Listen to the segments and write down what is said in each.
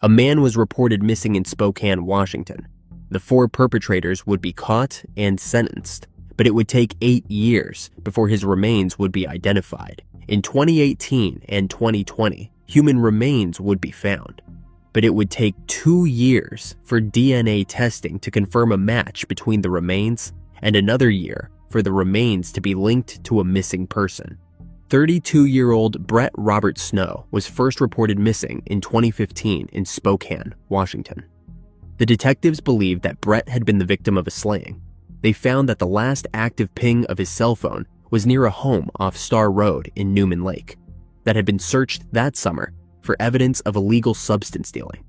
A man was reported missing in Spokane, Washington. The 4 perpetrators would be caught and sentenced, but it would take 8 years before his remains would be identified. In 2018 and 2020, human remains would be found, but it would take 2 years for DNA testing to confirm a match between the remains and another year for the remains to be linked to a missing person. 32-year-old Bret Robert Snow was first reported missing in 2015 in Spokane, Washington. The detectives believed that Bret had been the victim of a slaying. They found that the last active ping of his cell phone was near a home off Star Road in Newman Lake that had been searched that summer for evidence of illegal substance dealing.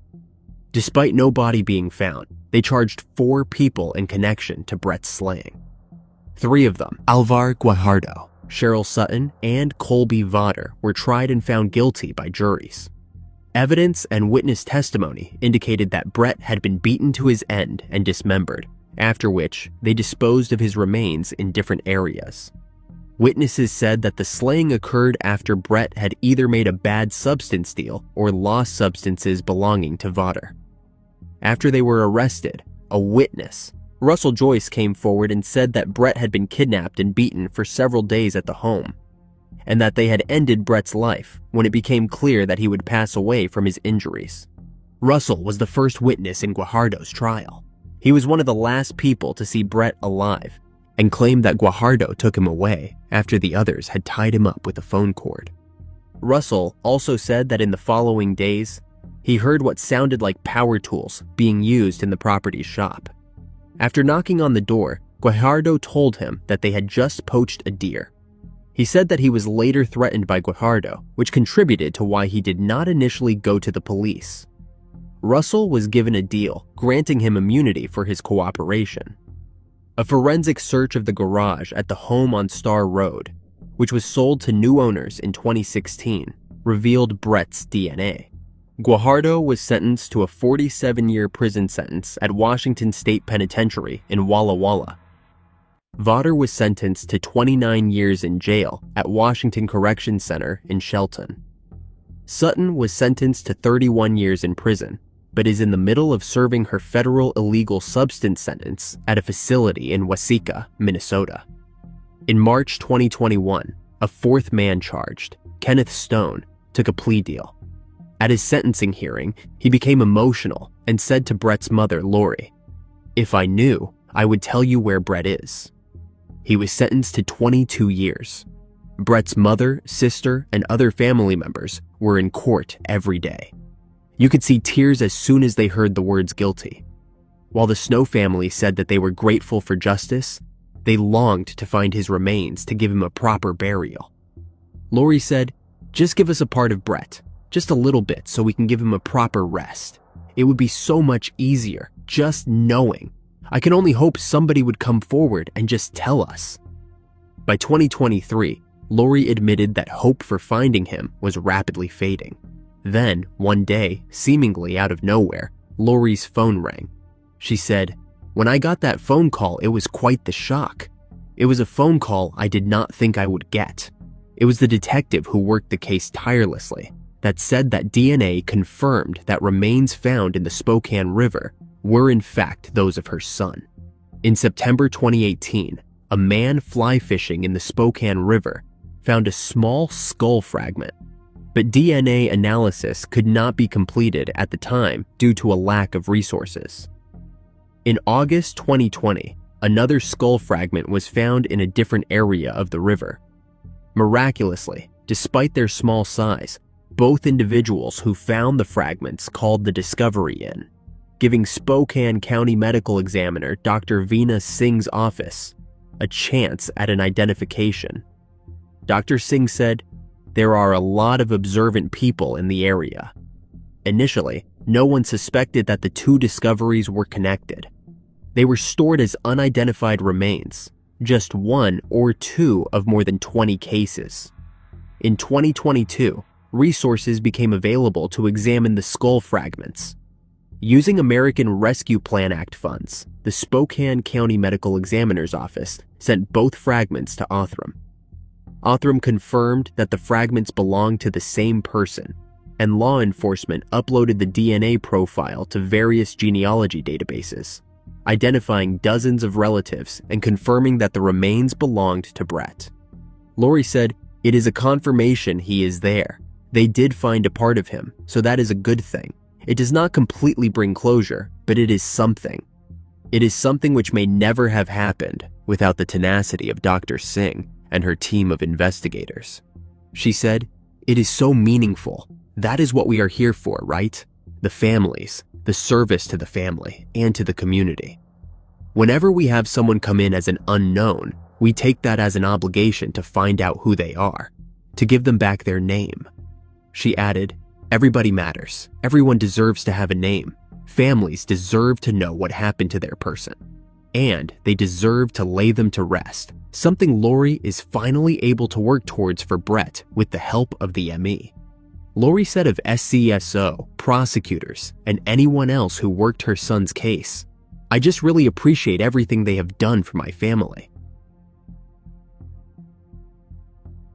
Despite no body being found, they charged 4 people in connection to Bret's slaying. 3 of them, Alvar Guajardo, Cheryl Sutton, and Colby Vaughter, were tried and found guilty by juries. Evidence and witness testimony indicated that Bret had been beaten to his end and dismembered, after which they disposed of his remains in different areas. Witnesses said that the slaying occurred after Bret had either made a bad substance deal or lost substances belonging to Vaughter. After they were arrested, a witness, Russell Joyce, came forward and said that Bret had been kidnapped and beaten for several days at the home, and that they had ended Bret's life when it became clear that he would pass away from his injuries. Russell was the first witness in Guajardo's trial. He was one of the last people to see Bret alive and claimed that Guajardo took him away after the others had tied him up with a phone cord. Russell also said that in the following days, he heard what sounded like power tools being used in the property's shop. After knocking on the door, Guajardo told him that they had just poached a deer. He said that he was later threatened by Guajardo, which contributed to why he did not initially go to the police. Russell was given a deal, granting him immunity for his cooperation. A forensic search of the garage at the home on Star Road, which was sold to new owners in 2016, revealed Bret's DNA. Guajardo was sentenced to a 47-year prison sentence at Washington State Penitentiary in Walla Walla. Vaughter was sentenced to 29 years in jail at Washington Correction Center in Shelton. Sutton was sentenced to 31 years in prison, but is in the middle of serving her federal illegal substance sentence at a facility in Waseca, Minnesota. In March 2021, a 4th man charged, Kenneth Stone, took a plea deal. At his sentencing hearing, he became emotional and said to Bret's mother, Lori, "If I knew, I would tell you where Bret is." He was sentenced to 22 years. Bret's mother, sister, and other family members were in court every day. You could see tears as soon as they heard the words guilty. While the Snow family said that they were grateful for justice, they longed to find his remains to give him a proper burial. Lori said, "Just give us a part of Bret. Just a little bit so we can give him a proper rest. It would be so much easier just knowing. I can only hope somebody would come forward and just tell us." By 2023, Lori admitted that hope for finding him was rapidly fading. Then, one day, seemingly out of nowhere, Lori's phone rang. She said, "When I got that phone call, it was quite the shock. It was a phone call I did not think I would get. It was the detective who worked the case tirelessly that said that DNA confirmed that remains found in the Spokane River were in fact those of her son. In September 2018, a man fly fishing in the Spokane River found a small skull fragment, but DNA analysis could not be completed at the time due to a lack of resources. In August 2020, another skull fragment was found in a different area of the river. Miraculously, despite their small size, both individuals who found the fragments called the Discovery Inn, giving Spokane County Medical Examiner Dr. Veena Singh's office a chance at an identification. Dr. Singh said, "There are a lot of observant people in the area." Initially, no one suspected that the 2 discoveries were connected. They were stored as unidentified remains, just 1 or 2 of more than 20 cases. In 2022, resources became available to examine the skull fragments. Using American Rescue Plan Act funds, the Spokane County Medical Examiner's Office sent both fragments to Othram. Othram confirmed that the fragments belonged to the same person, and law enforcement uploaded the DNA profile to various genealogy databases, identifying dozens of relatives and confirming that the remains belonged to Bret. Lori said, "It is a confirmation he is there. They did find a part of him, so that is a good thing. It does not completely bring closure, but it is something. It is something which may never have happened without the tenacity of Dr. Singh and her team of investigators." She said, "It is so meaningful. That is what we are here for, right? The families, the service to the family and to the community. Whenever we have someone come in as an unknown, we take that as an obligation to find out who they are, to give them back their name." She added, "Everybody matters. Everyone deserves to have a name. Families deserve to know what happened to their person. And they deserve to lay them to rest, something Lori is finally able to work towards for Bret with the help of the ME." Lori said of SCSO, prosecutors, and anyone else who worked her son's case, "I just really appreciate everything they have done for my family."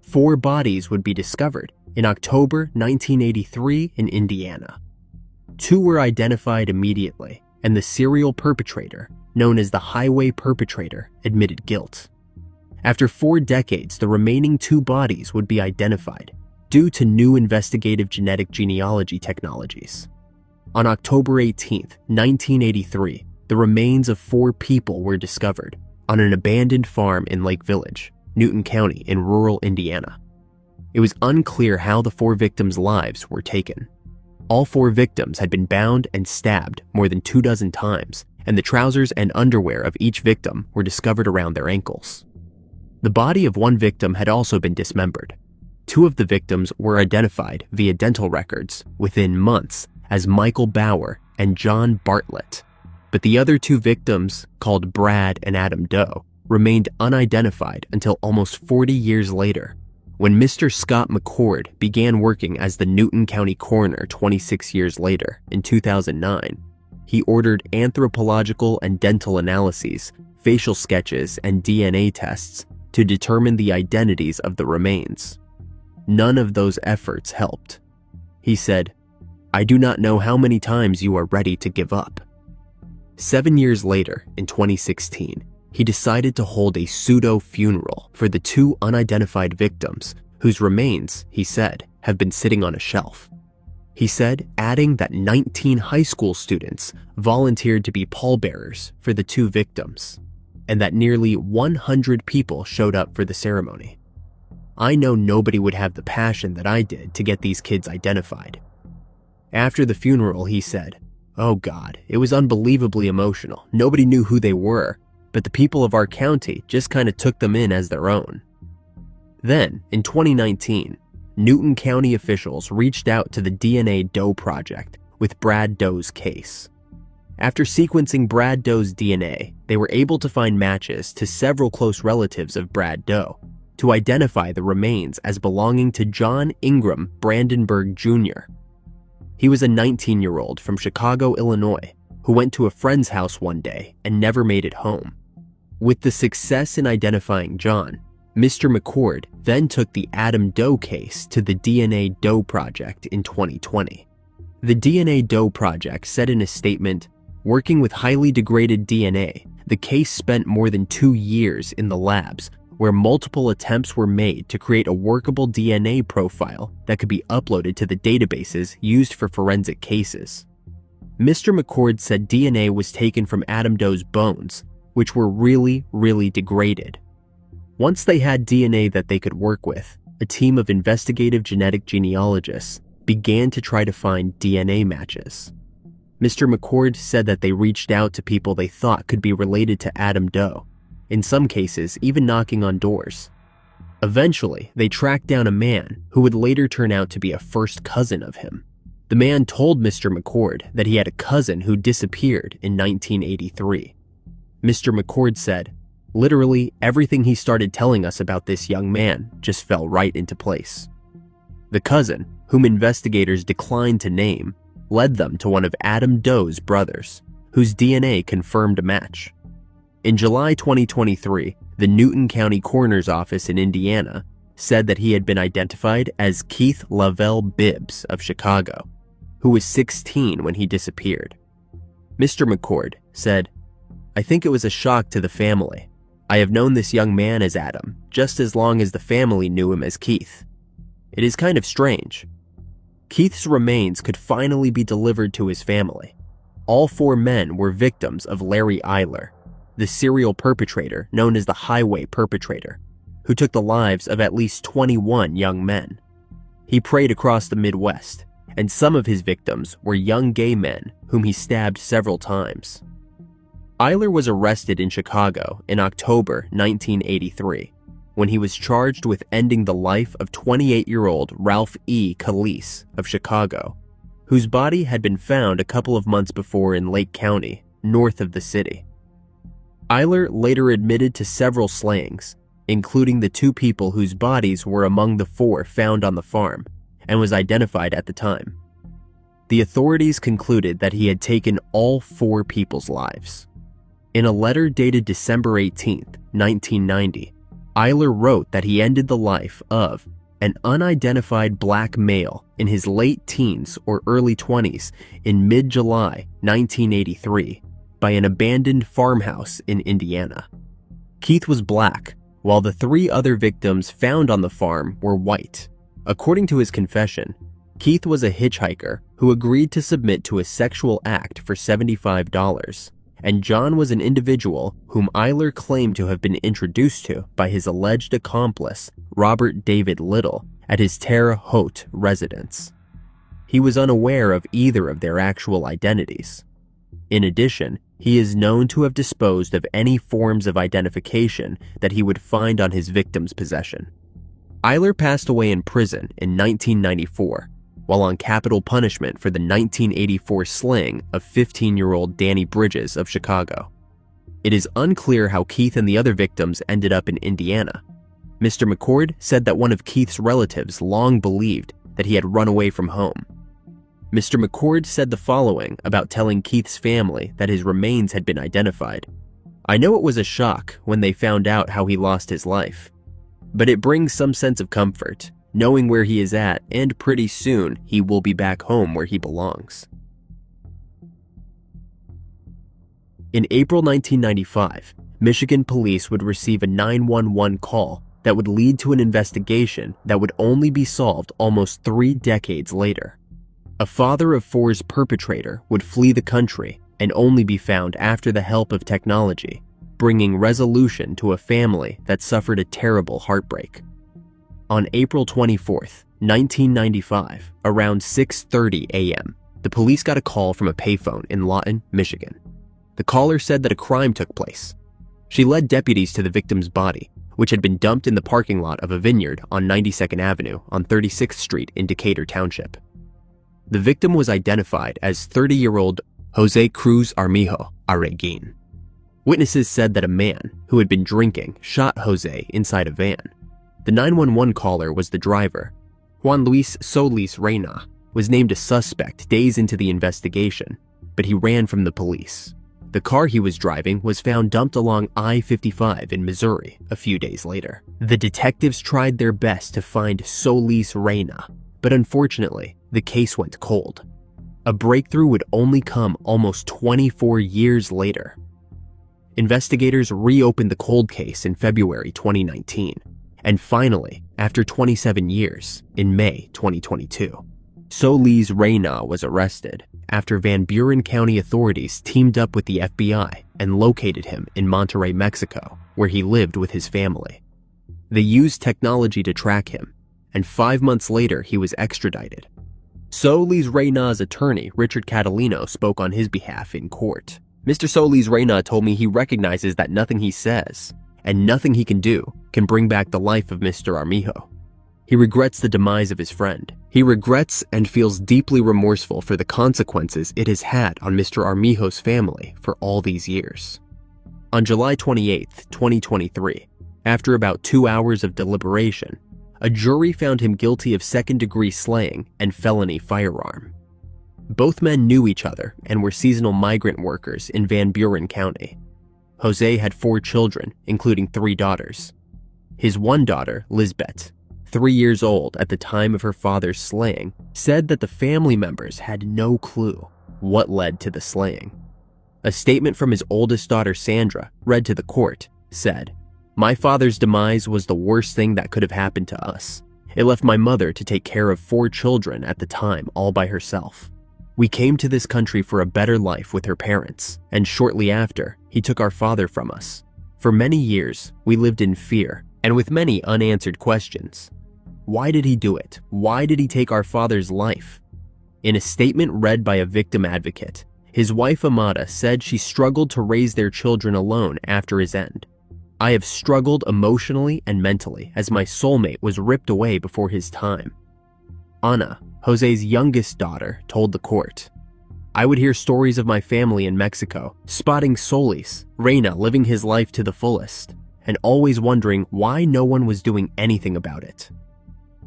4 bodies would be discovered in October 1983 in Indiana. 2 were identified immediately, and the serial perpetrator, known as the highway perpetrator, admitted guilt. After 4 decades, the remaining 2 bodies would be identified due to new investigative genetic genealogy technologies. On October 18, 1983, the remains of 4 people were discovered on an abandoned farm in Lake Village, Newton County in rural Indiana. It was unclear how the 4 victims' lives were taken. All 4 victims had been bound and stabbed more than 24 times, and the trousers and underwear of each victim were discovered around their ankles. The body of one victim had also been dismembered. 2 of the victims were identified via dental records within months as Michael Bauer and John Bartlett, but the other 2 victims, called Brad and Adam Doe, remained unidentified until almost 40 years later, when Mr. Scott McCord began working as the Newton County coroner 26 years later, in 2009. He ordered anthropological and dental analyses, facial sketches, and DNA tests to determine the identities of the remains. None of those efforts helped. He said, "I do not know how many times you are ready to give up." 7 years later, in 2016, he decided to hold a pseudo-funeral for the 2 unidentified victims whose remains, he said, have been sitting on a shelf. He said, adding that 19 high school students volunteered to be pallbearers for the 2 victims, and that nearly 100 people showed up for the ceremony. "I know nobody would have the passion that I did to get these kids identified." After the funeral, he said, "Oh God, it was unbelievably emotional. Nobody knew who they were, but the people of our county just kind of took them in as their own." Then, in 2019, Newton County officials reached out to the DNA Doe Project with Brad Doe's case. After sequencing Brad Doe's DNA, they were able to find matches to several close relatives of Brad Doe to identify the remains as belonging to John Ingram Brandenburg Jr. He was a 19-year-old from Chicago, Illinois, who went to a friend's house one day and never made it home. With the success in identifying John, Mr. McCord then took the Adam Doe case to the DNA Doe Project in 2020. The DNA Doe Project said in a statement, "Working with highly degraded DNA, the case spent more than 2 years in the labs, where multiple attempts were made to create a workable DNA profile that could be uploaded to the databases used for forensic cases." Mr. McCord said DNA was taken from Adam Doe's bones, which were really degraded. Once they had DNA that they could work with, a team of investigative genetic genealogists began to try to find DNA matches. Mr. McCord said that they reached out to people they thought could be related to Adam Doe, in some cases even knocking on doors. Eventually, they tracked down a man who would later turn out to be a first cousin of him. The man told Mr. McCord that he had a cousin who disappeared in 1983. Mr. McCord said, "Literally, everything he started telling us about this young man just fell right into place." The cousin, whom investigators declined to name, led them to one of Adam Doe's brothers, whose DNA confirmed a match. In July 2023, the Newton County Coroner's Office in Indiana said that he had been identified as Keith Lavell Bibbs of Chicago, who was 16 when he disappeared. Mr. McCord said, "I think it was a shock to the family. I have known this young man as Adam just as long as the family knew him as Keith. It is kind of strange." Keith's remains could finally be delivered to his family. All 4 men were victims of Larry Eyler, the serial perpetrator known as the highway perpetrator, who took the lives of at least 21 young men. He preyed across the Midwest, and some of his victims were young gay men whom he stabbed several times. Eyler was arrested in Chicago in October 1983 when he was charged with ending the life of 28-year-old Ralph E. Calise of Chicago, whose body had been found a couple of months before in Lake County, north of the city. Eyler later admitted to several slayings, including the 2 people whose bodies were among the 4 found on the farm, and was identified at the time. The authorities concluded that he had taken all 4 people's lives. In a letter dated December 18, 1990, Eyler wrote that he ended the life of an unidentified black male in his late teens or early 20s in mid-July 1983 by an abandoned farmhouse in Indiana. Keith was black, while the 3 other victims found on the farm were white. According to his confession, Keith was a hitchhiker who agreed to submit to a sexual act for $75, and John was an individual whom Eyler claimed to have been introduced to by his alleged accomplice, Robert David Little, at his Terre Haute residence. He was unaware of either of their actual identities. In addition, he is known to have disposed of any forms of identification that he would find on his victim's possession. Eyler passed away in prison in 1994, while on capital punishment for the 1984 slaying of 15-year-old Danny Bridges of Chicago. It is unclear how Keith and the other victims ended up in Indiana. Mr. McCord said that one of Keith's relatives long believed that he had run away from home. Mr. McCord said the following about telling Keith's family that his remains had been identified. "I know it was a shock when they found out how he lost his life, but it brings some sense of comfort, knowing where he is at, and pretty soon he will be back home where he belongs." In April 1995, Michigan police would receive a 911 call that would lead to an investigation that would only be solved almost 3 decades later. A father of 4's perpetrator would flee the country and only be found after the help of technology, bringing resolution to a family that suffered a terrible heartbreak. On April 24, 1995, around 6:30 a.m., the police got a call from a payphone in Lawton, Michigan. The caller said that a crime took place. She led deputies to the victim's body, which had been dumped in the parking lot of a vineyard on 92nd Avenue on 36th Street in Decatur Township. The victim was identified as 30-year-old Jose Cruz Armijo-Arreguin. Witnesses said that a man who had been drinking shot Jose inside a van. The 911 caller was the driver. Juan Luis Solis Reyna was named a suspect days into the investigation, but he ran from the police. The car he was driving was found dumped along I-55 in Missouri a few days later. The detectives tried their best to find Solis Reyna, but unfortunately, the case went cold. A breakthrough would only come almost 24 years later. Investigators reopened the cold case in February 2019, and finally, after 27 years, in May 2022, Solis Reyna was arrested after Van Buren County authorities teamed up with the FBI and located him in Monterrey, Mexico, where he lived with his family. They used technology to track him, and 5 months later he was extradited. Solis Reyna's attorney, Richard Catalino, spoke on his behalf in court. "Mr. Solis Reyna told me he recognizes that nothing he says, and nothing he can do, can bring back the life of Mr. Armijo. He regrets the demise of his friend. He regrets and feels deeply remorseful for the consequences it has had on Mr. Armijo's family for all these years." On July 28, 2023, after about 2 hours of deliberation, a jury found him guilty of second-degree slaying and felony firearm. Both men knew each other and were seasonal migrant workers in Van Buren County. Jose had 4 children, including 3 daughters. His one daughter, Lisbeth, 3 years old at the time of her father's slaying, said that the family members had no clue what led to the slaying. A statement from his oldest daughter, Sandra, read to the court, said, "My father's demise was the worst thing that could have happened to us. It left my mother to take care of 4 children at the time all by herself. We came to this country for a better life with her parents, and shortly after, he took our father from us. For many years, we lived in fear and with many unanswered questions. Why did he do it? Why did he take our father's life?" In a statement read by a victim advocate, his wife Amada said she struggled to raise their children alone after his end. "I have struggled emotionally and mentally as my soulmate was ripped away before his time." Ana, Jose's youngest daughter, told the court, "I would hear stories of my family in Mexico, spotting Solis, Reina living his life to the fullest, and always wondering why no one was doing anything about it."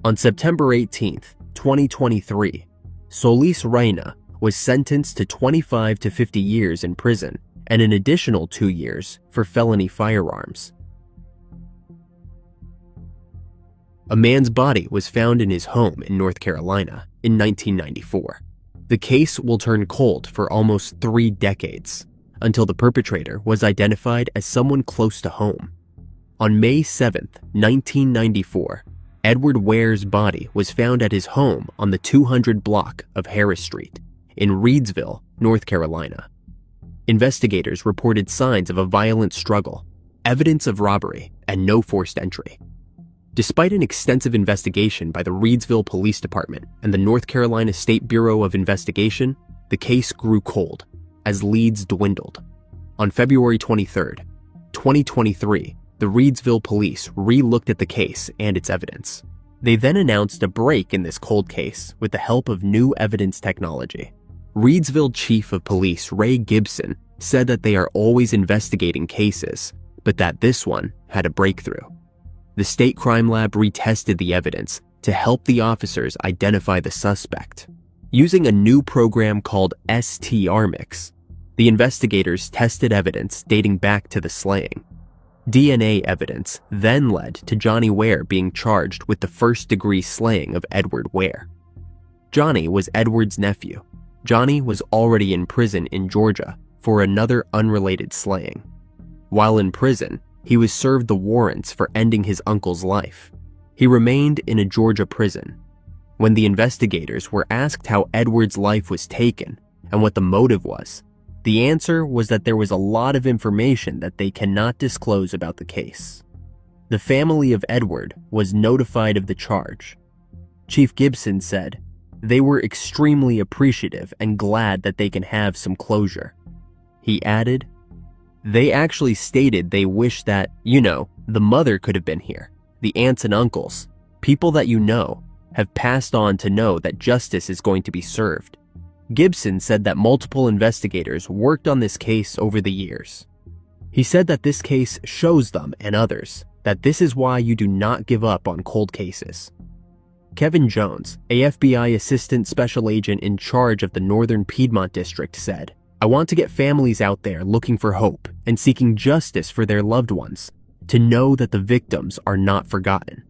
On September 18th, 2023, Solis Reina was sentenced to 25 to 50 years in prison and an additional 2 years for felony firearms. A man's body was found in his home in North Carolina in 1994. The case will turn cold for almost 3 decades, until the perpetrator was identified as someone close to home. On May 7th, 1994, Edward Ware's body was found at his home on the 200 block of Harris Street in Reidsville, North Carolina. Investigators reported signs of a violent struggle, evidence of robbery, and no forced entry. Despite an extensive investigation by the Reidsville Police Department and the North Carolina State Bureau of Investigation, the case grew cold as leads dwindled. On February 23rd, 2023, the Reidsville police re-looked at the case and its evidence. They then announced a break in this cold case with the help of new evidence technology. Reidsville Chief of Police Rae Gibson said that they are always investigating cases, but that this one had a breakthrough. The state crime lab retested the evidence to help the officers identify the suspect. Using a new program called STRmix, the investigators tested evidence dating back to the slaying. DNA evidence then led to Johnny Ware being charged with the first-degree slaying of Edward Ware. Johnny was Edward's nephew. Johnny was already in prison in Georgia for another unrelated slaying. While in prison, he was served the warrants for ending his uncle's life. He remained in a Georgia prison. When the investigators were asked how Edward's life was taken and what the motive was, the answer was that there was a lot of information that they cannot disclose about the case. The family of Edward was notified of the charge. Chief Gibson said, "They were extremely appreciative and glad that they can have some closure." He added, "They actually stated they wish that, the mother could have been here. The aunts and uncles, people that have passed on to know that justice is going to be served." Gibson said that multiple investigators worked on this case over the years. He said that this case shows them and others that this is why you do not give up on cold cases. Kevin Jones, a FBI assistant special agent in charge of the Northern Piedmont District, said, "I want to get families out there looking for hope and seeking justice for their loved ones to know that the victims are not forgotten.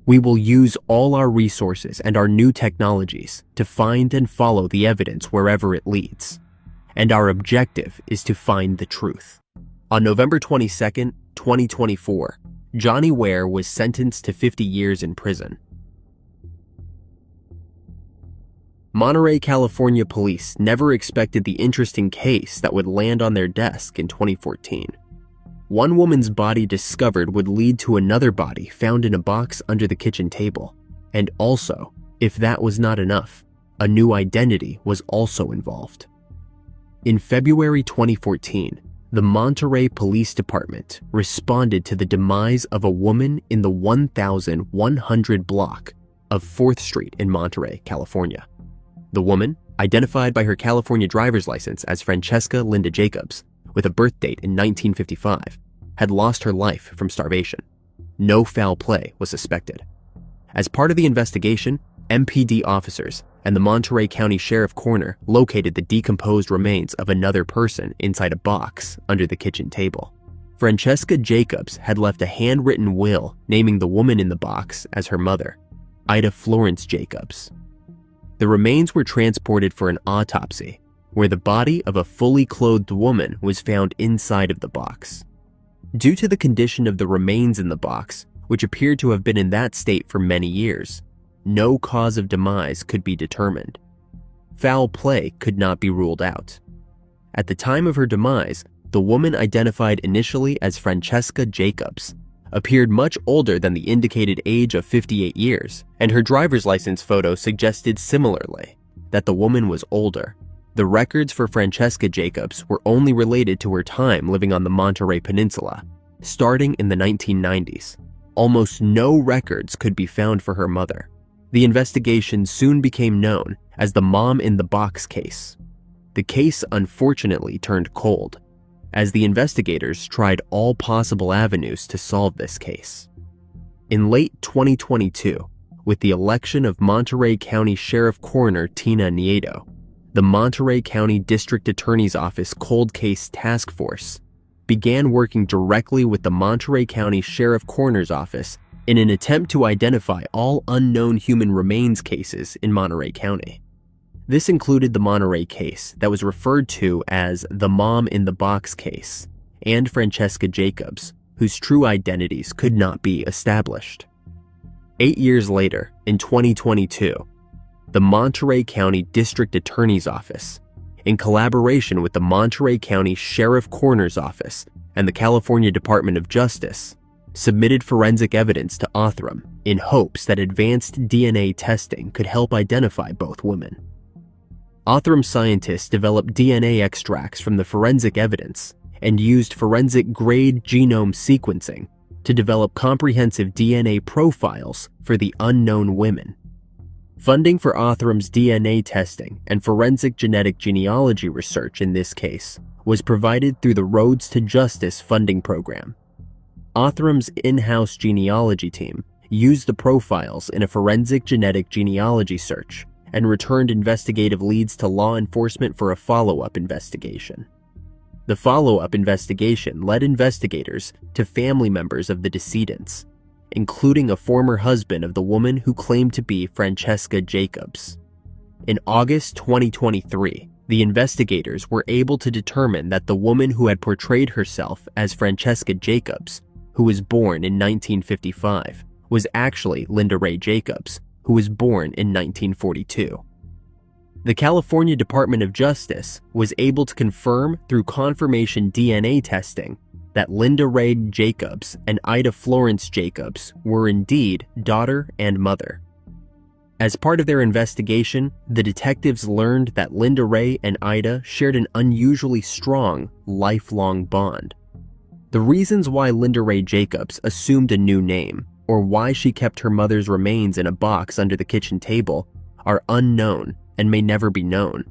We will use all our resources and our new technologies to find and follow the evidence wherever it leads. And our objective is to find the truth." On November 22nd, 2024, Johnny Ware was sentenced to 50 years in prison. Monterey, California police never expected the interesting case that would land on their desk in 2014. One woman's body discovered would lead to another body found in a box under the kitchen table. And also, if that was not enough, a new identity was also involved. In February 2014, the Monterey Police Department responded to the demise of a woman in the 1100 block of 4th Street in Monterey, California. The woman, identified by her California driver's license as Francesca Linda Jacobs, with a birth date in 1955, had lost her life from starvation. No foul play was suspected. As part of the investigation, MPD officers and the Monterey County Sheriff Coroner located the decomposed remains of another person inside a box under the kitchen table. Francesca Jacobs had left a handwritten will naming the woman in the box as her mother, Ida Florence Jacobs. The remains were transported for an autopsy, where the body of a fully clothed woman was found inside of the box. Due to the condition of the remains in the box, which appeared to have been in that state for many years, no cause of demise could be determined. Foul play could not be ruled out. At the time of her demise, the woman identified initially as Francesca Jacobs appeared much older than the indicated age of 58 years, and her driver's license photo suggested similarly that the woman was older. The records for Francesca Jacobs were only related to her time living on the Monterey Peninsula, starting in the 1990s. Almost no records could be found for her mother. The investigation soon became known as the Mom in the Box case. The case unfortunately turned cold, as the investigators tried all possible avenues to solve this case. In late 2022, with the election of Monterey County Sheriff Coroner Tina Nieto, the Monterey County District Attorney's Office Cold Case Task Force began working directly with the Monterey County Sheriff Coroner's Office in an attempt to identify all unknown human remains cases in Monterey County. This included the Monterey case that was referred to as the Mom in the Box case, and Francesca Jacobs, whose true identities could not be established. 8 years later, in 2022, the Monterey County District Attorney's Office, in collaboration with the Monterey County Sheriff Coroner's Office and the California Department of Justice, submitted forensic evidence to Othram in hopes that advanced DNA testing could help identify both women. Othram scientists developed DNA extracts from the forensic evidence and used forensic-grade genome sequencing to develop comprehensive DNA profiles for the unknown women. Funding for Othram's DNA testing and forensic genetic genealogy research in this case was provided through the Roads to Justice funding program. Othram's in-house genealogy team used the profiles in a forensic genetic genealogy search and returned investigative leads to law enforcement for a follow-up investigation. The follow-up investigation led investigators to family members of the decedents, including a former husband of the woman who claimed to be Francesca Jacobs. In August 2023, the investigators were able to determine that the woman who had portrayed herself as Francesca Jacobs, who was born in 1955, was actually Linda Rae Jacobs, who was born in 1942. The California Department of Justice was able to confirm through confirmation DNA testing that Linda Rae Jacobs and Ida Florence Jacobs were indeed daughter and mother. As part of their investigation, the detectives learned that Linda Rae and Ida shared an unusually strong, lifelong bond. The reasons why Linda Rae Jacobs assumed a new name, or why she kept her mother's remains in a box under the kitchen table, are unknown and may never be known.